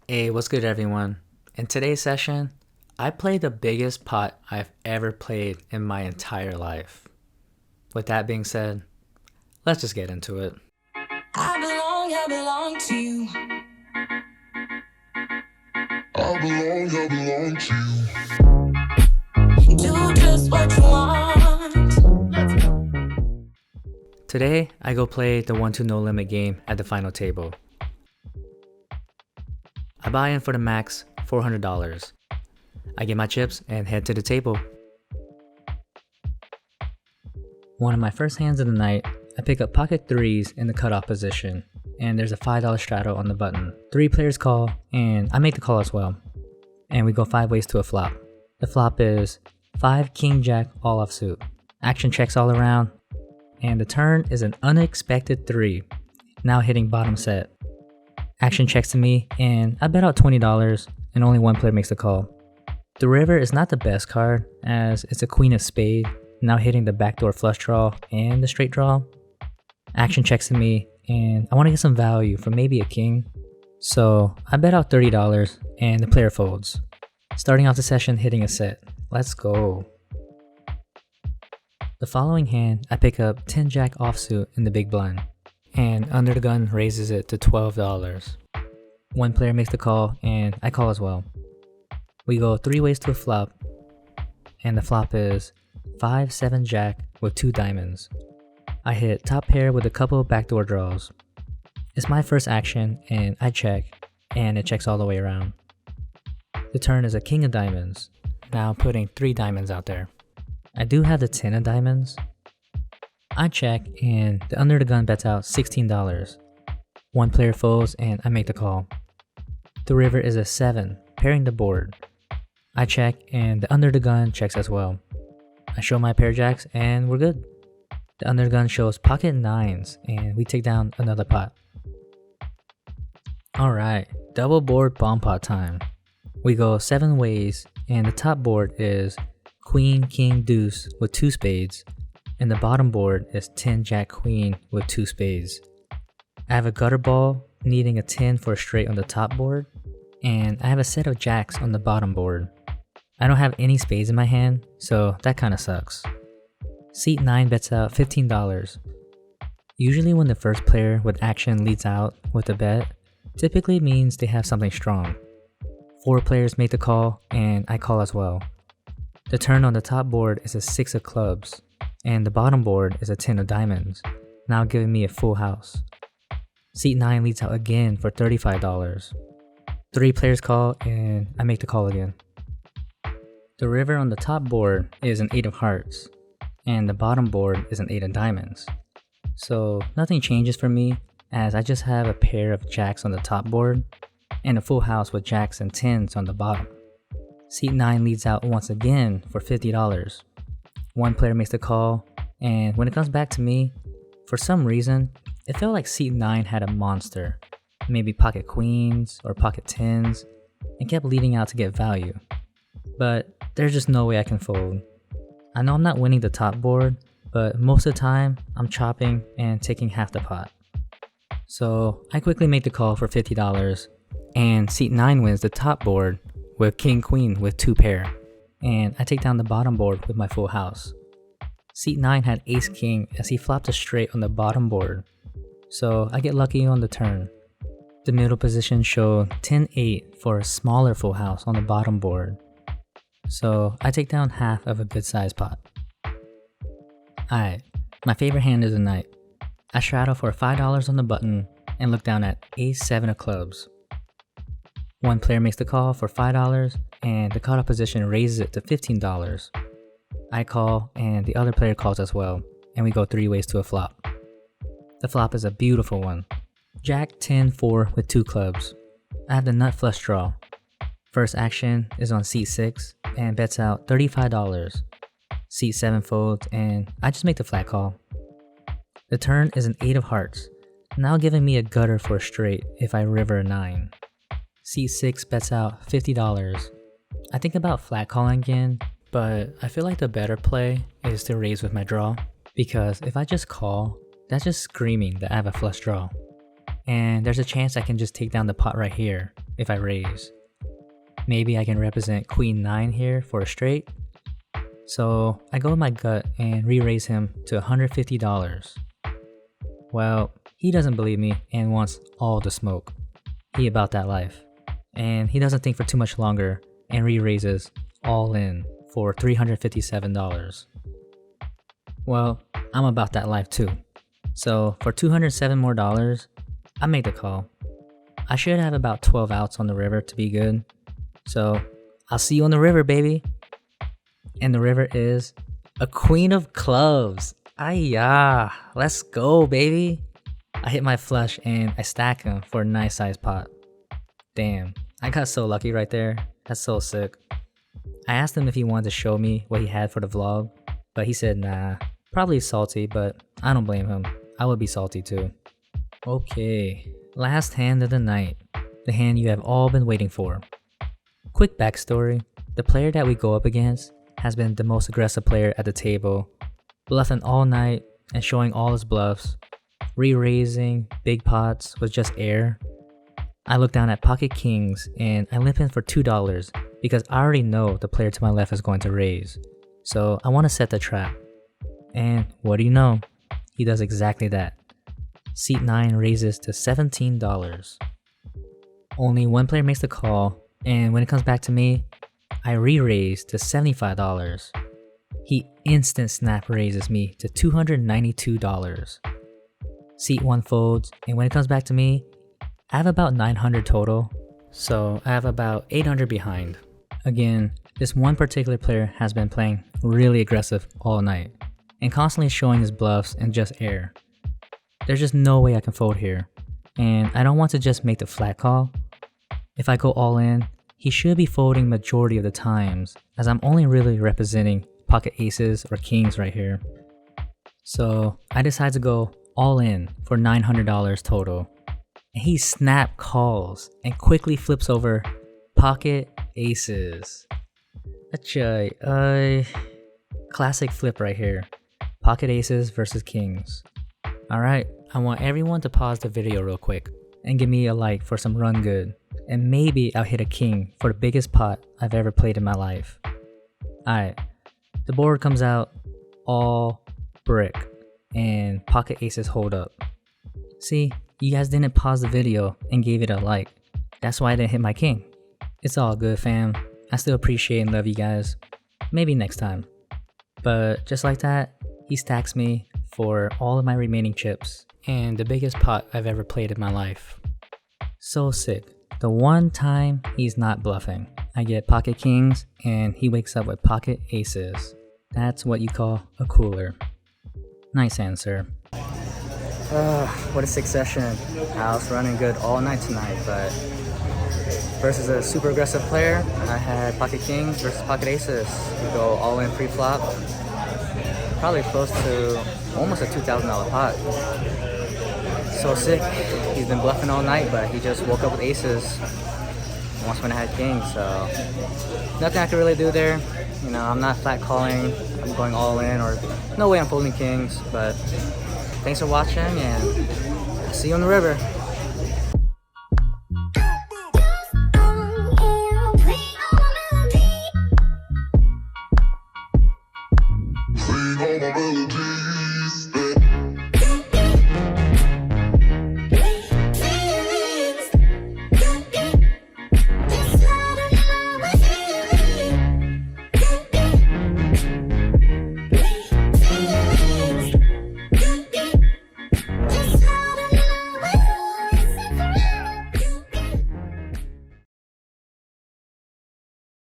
Hey, what's good, everyone? In today's session, I played the biggest pot I've ever played in my entire life. With that being said, let's just get into it. I belong to you. I belong to you. Do just what you want. Today, I go play the 1 2 No Limit game at the final table. I buy in for the max $400. I get my chips and head to the table. One of my first hands of the night, I pick up pocket threes in the cutoff position, and there's a $5 straddle on the button. 3 players call, and I make the call as well. And we go 5 ways to a flop. The flop is 5 King Jack all offsuit. Action checks all around, and the turn is an unexpected 3, now hitting bottom set. Action checks to me, and I bet out $20, and only one player makes the call. The river is not the best card, as it's a queen of spade, now hitting the backdoor flush draw and the straight draw. Action checks to me, and I want to get some value for maybe a king. So I bet out $30, and the player folds. Starting off the session hitting a set. Let's go. The following hand, I pick up 10 Jack offsuit in the big blind, and under the gun raises it to $12. One player makes the call, and I call as well. We go 3 ways to a flop, and the flop is 5 7 Jack with 2 diamonds. I hit top pair with a couple of backdoor draws. It's my first action, and I check, and it checks all the way around. The turn is a king of diamonds, now putting 3 diamonds out there. I do have the 10 of diamonds. I check, and the under the gun bets out $16. One player folds, and I make the call. The river is a 7, pairing the board. I check, and the under the gun checks as well. I show my pair jacks, and we're good. The under the gun shows pocket 9s, and we take down another pot. Alright, double board bomb pot time. We go 7 ways, and the top board is Queen, King, Deuce with 2 spades, and the bottom board is 10 Jack, Queen with 2 spades. I have a gutter ball needing a 10 for a straight on the top board, and I have a set of jacks on the bottom board. I don't have any spades in my hand, so that kinda sucks. Seat 9 bets out $15. Usually when the first player with action leads out with a bet, typically means they have something strong. 4 players make the call, and I call as well. The turn on the top board is a 6 of clubs, and the bottom board is a 10 of diamonds, now giving me a full house. Seat 9 leads out again for $35. 3 players call, and I make the call again. The river on the top board is an 8 of hearts, and the bottom board is an 8 of diamonds. So nothing changes for me, as I just have a pair of jacks on the top board, and a full house with jacks and 10s on the bottom. Seat 9 leads out once again for $50. One player makes the call, and when it comes back to me, for some reason, it felt like seat 9 had a monster, maybe pocket queens or pocket 10s, and kept leading out to get value. But there's just no way I can fold. I know I'm not winning the top board, but most of the time, I'm chopping and taking half the pot. So I quickly make the call for $50, and seat 9 wins the top board with King Queen with 2 pair, and I take down the bottom board with my full house. Seat 9 had Ace King as he flopped a straight on the bottom board, so I get lucky on the turn. The middle position showed 10-8 for a smaller full house on the bottom board, so I take down half of a good sized pot. Alright, my favorite hand of the night. I straddle for $5 on the button and look down at Ace 7 of clubs. One player makes the call for $5, and the cutoff position raises it to $15. I call, and the other player calls as well, and we go 3 ways to a flop. The flop is a beautiful one. Jack 10-4 with 2 clubs. I have the nut flush draw. First action is on seat 6 and bets out $35. Seat 7 folds, and I just make the flat call. The turn is an 8 of hearts, now giving me a gutter for a straight if I river a 9. Seat 6 bets out $50. I think about flat calling again, but I feel like the better play is to raise with my draw, because if I just call, that's just screaming that I have a flush draw. And there's a chance I can just take down the pot right here, if I raise. Maybe I can represent Queen 9 here for a straight. So I go with my gut and re-raise him to $150. Well, he doesn't believe me and wants all the smoke. He about that life. And he doesn't think for too much longer and re-raises all in for $357. Well, I'm about that life too. So for $207 more, I make the call. I should have about 12 outs on the river to be good. So I'll see you on the river, baby. And the river is a queen of clubs. Ayah, let's go, baby. I hit my flush and I stack him for a nice sized pot. Damn, I got so lucky right there. That's so sick. I asked him if he wanted to show me what he had for the vlog, but he said nah. Probably salty, but I don't blame him. I would be salty too. Okay, last hand of the night. The hand you have all been waiting for. Quick backstory. The player that we go up against has been the most aggressive player at the table, bluffing all night and showing all his bluffs, re-raising big pots with just air. I look down at pocket kings and I limp in for $2 because I already know the player to my left is going to raise. So I want to set the trap. And what do you know? He does exactly that. Seat 9 raises to $17. Only one player makes the call, and when it comes back to me, I re-raise to $75. He instant snap raises me to $292. Seat 1 folds, and when it comes back to me, I have about 900 total, so I have about 800 behind. Again, this one particular player has been playing really aggressive all night, and constantly showing his bluffs and just air. There's just no way I can fold here, and I don't want to just make the flat call. If I go all in, he should be folding majority of the times, as I'm only really representing pocket aces or kings right here. So I decide to go all in for $900 total, and he snap calls and quickly flips over pocket aces. Classic flip right here. Pocket aces versus kings. Alright, I want everyone to pause the video real quick and give me a like for some run good, and maybe I'll hit a king for the biggest pot I've ever played in my life. Alright, the board comes out all brick and pocket aces hold up. See, you guys didn't pause the video and gave it a like. That's why I didn't hit my king. It's all good, fam. I still appreciate and love you guys. Maybe next time. But just like that, he stacks me for all of my remaining chips and the biggest pot I've ever played in my life. So sick. The one time he's not bluffing. I get pocket kings and he wakes up with pocket aces. That's what you call a cooler. Nice answer. What a sick session. I was running good all night tonight, but versus a super aggressive player, I had pocket kings versus pocket aces. We go all in pre-flop. Probably close to almost a $2,000 pot. So sick. He's been bluffing all night, but he just woke up with aces once when I had kings, so nothing I can really do there. You know, I'm not flat calling, I'm going all in, or no way I'm folding kings, but thanks for watching and see you on the river.